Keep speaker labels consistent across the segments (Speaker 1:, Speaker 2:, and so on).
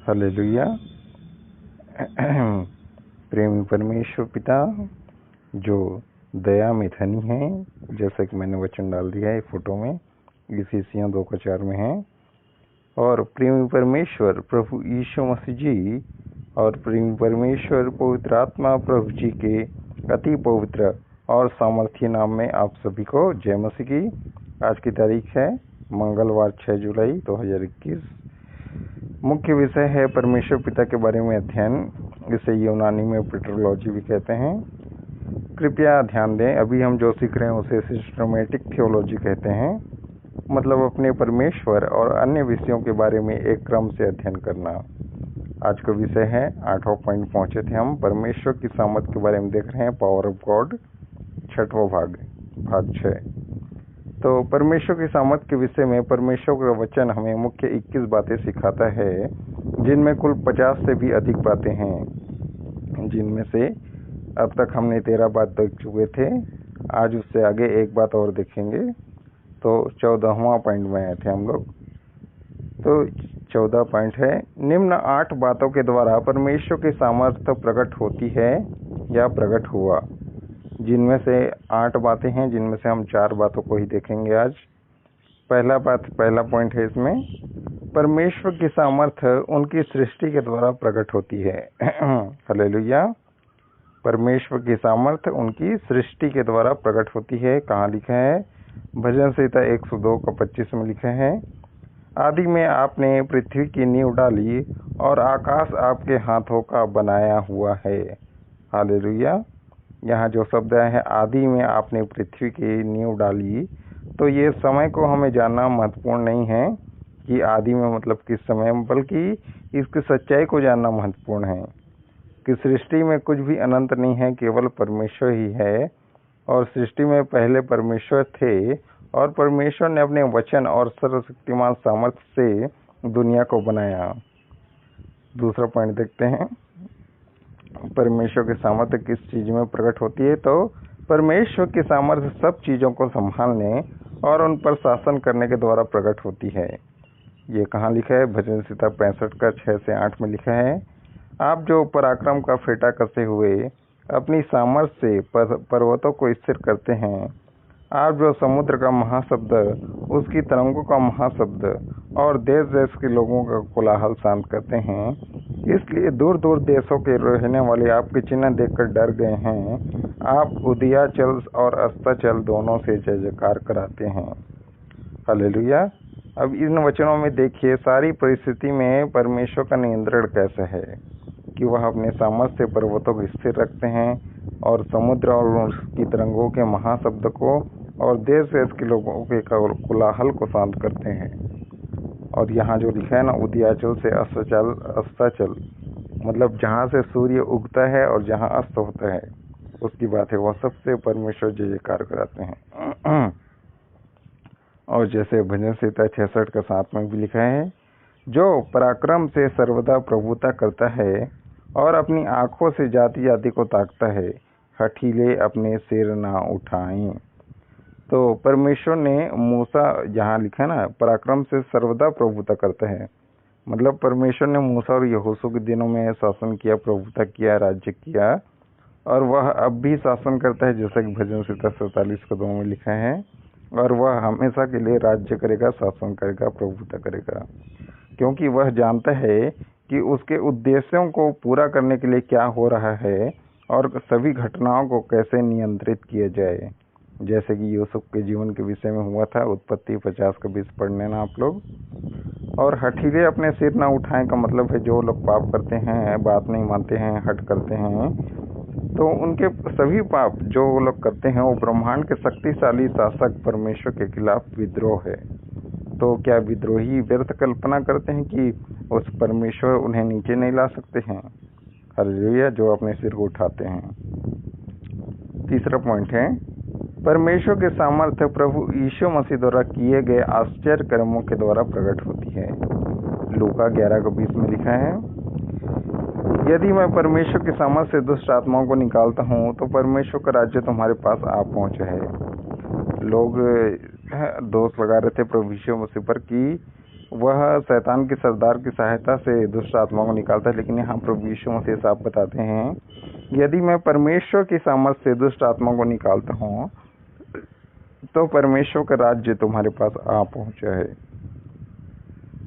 Speaker 1: Hallelujah. प्रेमी परमेश्वर पिता जो दया में धनी है, जैसे कि मैंने वचन डाल दिया है फोटो में, इफिसियों 2:4 में है। और प्रेमी परमेश्वर प्रभु यीशु मसीह जी और प्रेमी परमेश्वर पवित्र आत्मा प्रभु जी के अति पवित्र और सामर्थ्य नाम में आप सभी को जय मसीह की। आज की तारीख है मंगलवार 6 जुलाई 2021। मुख्य विषय है परमेश्वर पिता के बारे में अध्ययन। इसे यूनानी में प्रीटरोलॉजी भी कहते हैं। कृपया ध्यान दें, अभी हम जो सीख रहे हैं उसे सिस्टमैटिक थियोलॉजी कहते हैं, मतलब अपने परमेश्वर और अन्य विषयों के बारे में एक क्रम से अध्ययन करना। आज का विषय है 8वां पॉइंट पहुंचे थे हम, परमेश्वर की सामर्थ के बारे में देख रहे हैं, पावर ऑफ गॉड, 6वां भाग 6। तो परमेश्वर की सामर्थ के विषय में परमेश्वर का वचन हमें मुख्य 21 बातें सिखाता है, जिनमें कुल 50 से भी अधिक बातें हैं, जिनमें से अब तक हमने 13 बात देख चुके थे। आज उससे आगे एक बात और देखेंगे, तो 14वां पॉइंट में आए थे हम लोग। तो 14 पॉइंट है, निम्न 8 बातों के द्वारा परमेश्वर की सामर्थ्य प्रकट होती है या प्रकट हुआ। जिनमें से 8 बातें हैं, जिनमें से हम 4 बातों को ही देखेंगे आज। पहला पॉइंट है इसमें, परमेश्वर की सामर्थ्य उनकी सृष्टि के द्वारा प्रकट होती है। हालेलुया। परमेश्वर की सामर्थ्य उनकी सृष्टि के द्वारा प्रकट होती है। कहाँ लिखा है? भजन संहिता 102:25 में लिखा है, आदि में आपने पृथ्वी की नींव डाली और आकाश आपके हाथों का बनाया हुआ है। हालेलुया। यहाँ जो शब्द है, आदि में आपने पृथ्वी की नींव डाली, तो ये समय को हमें जानना महत्वपूर्ण नहीं है कि आदि में मतलब किस समय, बल्कि इसकी सच्चाई को जानना महत्वपूर्ण है कि सृष्टि में कुछ भी अनंत नहीं है, केवल परमेश्वर ही है। और सृष्टि में पहले परमेश्वर थे और परमेश्वर ने अपने वचन और सर्वशक्तिमान सामर्थ्य से दुनिया को बनाया। दूसरा पॉइंट देखते हैं, परमेश्वर की सामर्थ्य किस चीज में प्रकट होती है? तो परमेश्वर की सामर्थ्य सब चीजों को संभालने और उन पर शासन करने के द्वारा प्रकट होती है। ये कहाँ लिखा है? भजन संहिता 65:6-8 में लिखा है, आप जो पराक्रम का फेटा करते हुए अपनी सामर्थ्य से पर्वतों को स्थिर करते हैं, आप जो समुद्र का महाशब्द, उसकी तरंगों का महाशब्द और देश देश के लोगों का कोलाहल शांत करते हैं, इसलिए दूर दूर देशों के रहने वाले आपके चिन्ह देखकर डर गए हैं। आप उदयाचल और अस्ताचल दोनों से जय जयकार कराते हैं। हालेलुया। अब इन वचनों में देखिए, सारी परिस्थिति में परमेश्वर का नियंत्रण कैसा है कि वह अपने सामर्थ्य से पर्वतों को स्थिर रखते हैं और समुद्र और उसकी तरंगों के महाशब्द को और देश देश के लोगों के कोलाहल को शांत करते हैं। और यहाँ जो लिखा है ना, उदयाचल से अस्ताचल, मतलब जहाँ से सूर्य उगता है और जहाँ अस्त होता है, उसकी बात है। वह सबसे परमेश्वर जय जयकार कराते हैं। और जैसे भजन संहिता 66:7 में भी लिखा है, जो पराक्रम से सर्वदा प्रभुता करता है और अपनी आंखों से जाति जाति को ताकता है, हठीले अपने सिर ना उठाएं। तो परमेश्वर ने मूसा, जहाँ लिखा है ना, पराक्रम से सर्वदा प्रभुता करता है, मतलब परमेश्वर ने मूसा और यहोशू के दिनों में शासन किया, प्रभुता किया, राज्य किया, और वह अब भी शासन करता है, जैसा कि भजन संहिता 47:2 में लिखा है। और वह हमेशा के लिए राज्य करेगा, शासन करेगा, प्रभुता करेगा, क्योंकि वह जानता है कि उसके उद्देश्यों को पूरा करने के लिए क्या हो रहा है और सभी घटनाओं को कैसे नियंत्रित किया जाए। जैसे कि यूसुफ के जीवन के विषय में हुआ था, उत्पत्ति 50:20 पढ़ने ना आप लोग। और हठीले अपने सिर ना उठाएं का मतलब है, जो लोग पाप करते हैं, बात नहीं मानते हैं, हट करते हैं, तो उनके सभी पाप जो लोग करते हैं, वो ब्रह्मांड के शक्तिशाली शासक परमेश्वर के खिलाफ विद्रोह है। तो क्या विद्रोही व्यर्थ कल्पना करते हैं कि उस परमेश्वर उन्हें नीचे नहीं ला सकते हैं? हालेलुया, जो अपने सिर को उठाते हैं। तीसरा पॉइंट है, परमेश्वर के सामर्थ्य प्रभु यीशु मसीह द्वारा किए गए आश्चर्य कर्मों के द्वारा प्रकट होती है। लूका 11:20 में लिखा है, यदि मैं परमेश्वर की सामर्थ्य से दुष्ट आत्माओं को निकालता हूँ, तो परमेश्वर का राज्य तुम्हारे पास आ पहुँचा है। लोग दोष लगा रहे थे प्रभु यीशु मसीह पर कि वह शैतान के सरदार की सहायता से दुष्ट आत्मा को निकालता है। लेकिन यहाँ प्रभु यीशु मसीह साफ बताते हैं, यदि मैं परमेश्वर की सामर्थ्य से दुष्ट आत्मा को निकालता हूँ तो परमेश्वर का राज्य तुम्हारे पास आ पहुँचा है।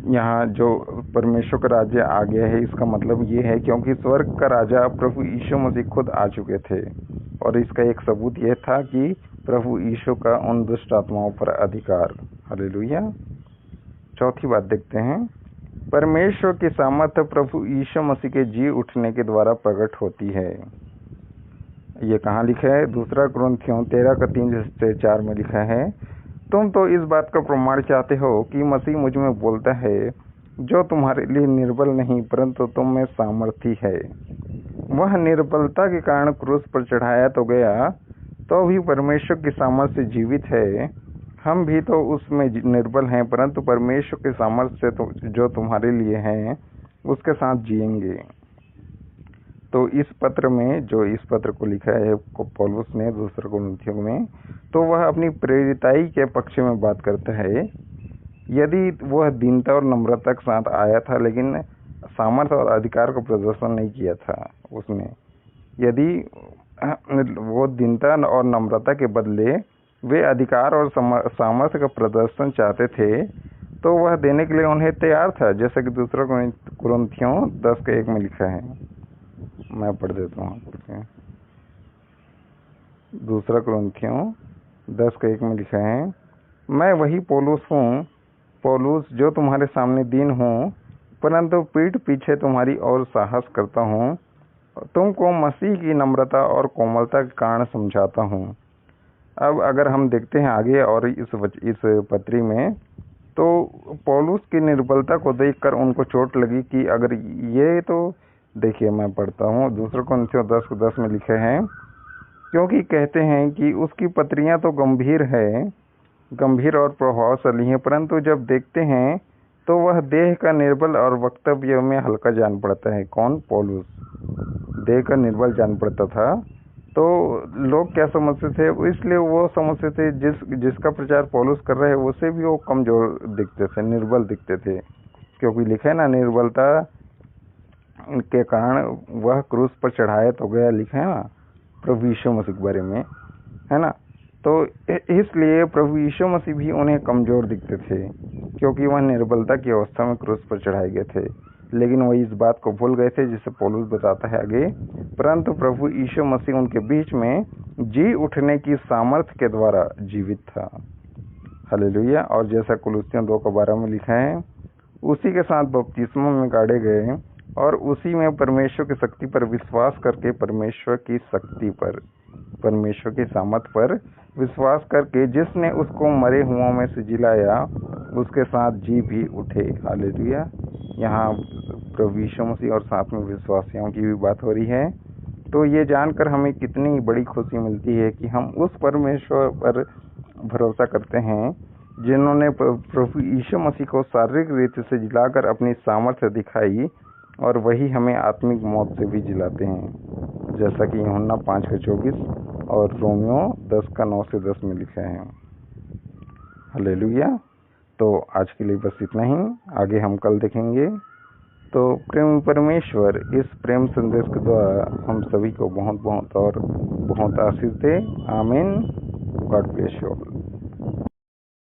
Speaker 1: यहाँ जो परमेश्वर का राज्य आ गया है, इसका मतलब ये है क्योंकि स्वर्ग का राजा प्रभु यीशु मसीह खुद आ चुके थे, और इसका एक सबूत यह था कि प्रभु यीशु का उन दुष्ट आत्माओं पर अधिकार। हालेलुया। चौथी बात देखते हैं, परमेश्वर की सामर्थ्य प्रभु यीशु मसीह के जी उठने के द्वारा प्रकट होती है। ये कहाँ लिखा है? 2 कुरिन्थियों 13:3-4 में लिखा है, तुम तो इस बात का प्रमाण चाहते हो कि मसीह मुझ में बोलता है, जो तुम्हारे लिए निर्बल नहीं परंतु तुम में सामर्थी है। वह निर्बलता के कारण क्रूस पर चढ़ाया तो गया, तो भी परमेश्वर की सामर्थ्य से जीवित है। हम भी तो उसमें निर्बल हैं, परंतु परमेश्वर के सामर्थ्य से तो जो तुम्हारे लिए है उसके साथ जिएंगे। तो इस पत्र में, जो इस पत्र को लिखा है पौलुस ने 2 कुरिन्थियों में, तो वह अपनी प्रेरिताई के पक्ष में बात करता है। यदि वह दीनता और नम्रता के साथ आया था, लेकिन सामर्थ्य और अधिकार का प्रदर्शन नहीं किया था उसने। यदि वो दीनता और नम्रता के बदले वे अधिकार और सामर्थ्य का प्रदर्शन चाहते थे, तो वह देने के लिए उन्हें तैयार था, जैसा कि 2 कुरिन्थियों 10:1 में लिखा है। मैं पढ़ देता हूँ आपको। 2 कुरिन्थियों 10:1 में लिखा है, मैं वही पौलुस हूँ, पौलुस जो तुम्हारे सामने दीन हूँ, परंतु पीठ पीछे तुम्हारी ओर साहस करता हूँ, तुमको मसीह की नम्रता और कोमलता के कारण समझाता हूँ। अब अगर हम देखते हैं आगे और इस पत्री में, तो पौलुस की निर्बलता को देखकर उनको चोट लगी कि अगर ये, तो देखिए मैं पढ़ता हूँ 2 कुरिन्थियों 10:10 में लिखे हैं, क्योंकि कहते हैं कि उसकी पत्रियाँ तो गंभीर और प्रभावशाली हैं, परंतु जब देखते हैं तो वह देह का निर्बल और वक्तव्य में हल्का जान पड़ता है। कौन? पौलुस देह का निर्बल जान पड़ता था। तो लोग क्या समझते थे? इसलिए वो समझते थे जिसका प्रचार पौलुस कर रहे हैं उसे भी वो कमजोर दिखते थे, निर्बल दिखते थे, क्योंकि लिखा है ना, निर्बलता के कारण वह क्रूस पर चढ़ाया तो गया, लिखा है ना प्रभु यीशु मसीह के बारे में, है ना। तो इसलिए प्रभु यीशु मसीह भी उन्हें कमजोर दिखते थे, क्योंकि वह निर्बलता की अवस्था में क्रूस पर चढ़ाए गए थे। लेकिन वह इस बात को भूल गए थे, जिसे पौलुस बताता है आगे, परंतु प्रभु यीशु मसीह उनके बीच में जी उठने की सामर्थ्य के द्वारा जीवित था। हालेलुया। और जैसा कुलुस्सियों 2:12 में लिखा है, उसी के साथ बपतिस्मा में गाड़े गए और उसी में परमेश्वर की शक्ति पर विश्वास करके परमेश्वर की सामर्थ पर विश्वास करके जिसने उसको मरे हुओं में से जिलाया, उसके साथ जी भी उठे। हालेलुया। यहाँ प्रभु यीशु मसीह और साथ में विश्वासियों की भी बात हो रही है। तो ये जानकर हमें कितनी बड़ी खुशी मिलती है कि हम उस परमेश्वर पर भरोसा करते हैं जिन्होंने प्रभु यीशु मसीह को शारीरिक रीति से जिलाकर अपनी सामर्थ्य दिखाई, और वही हमें आत्मिक मौत से भी जिलाते हैं, जैसा कि यूहन्ना 5:24 और रोमियो 10:9-10 में लिखा है। हालेलुया। तो आज के लिए बस इतना ही, आगे हम कल देखेंगे। तो प्रेम परमेश्वर इस प्रेम संदेश के द्वारा हम सभी को बहुत बहुत और बहुत आशीष दे। आमीन। God bless you all.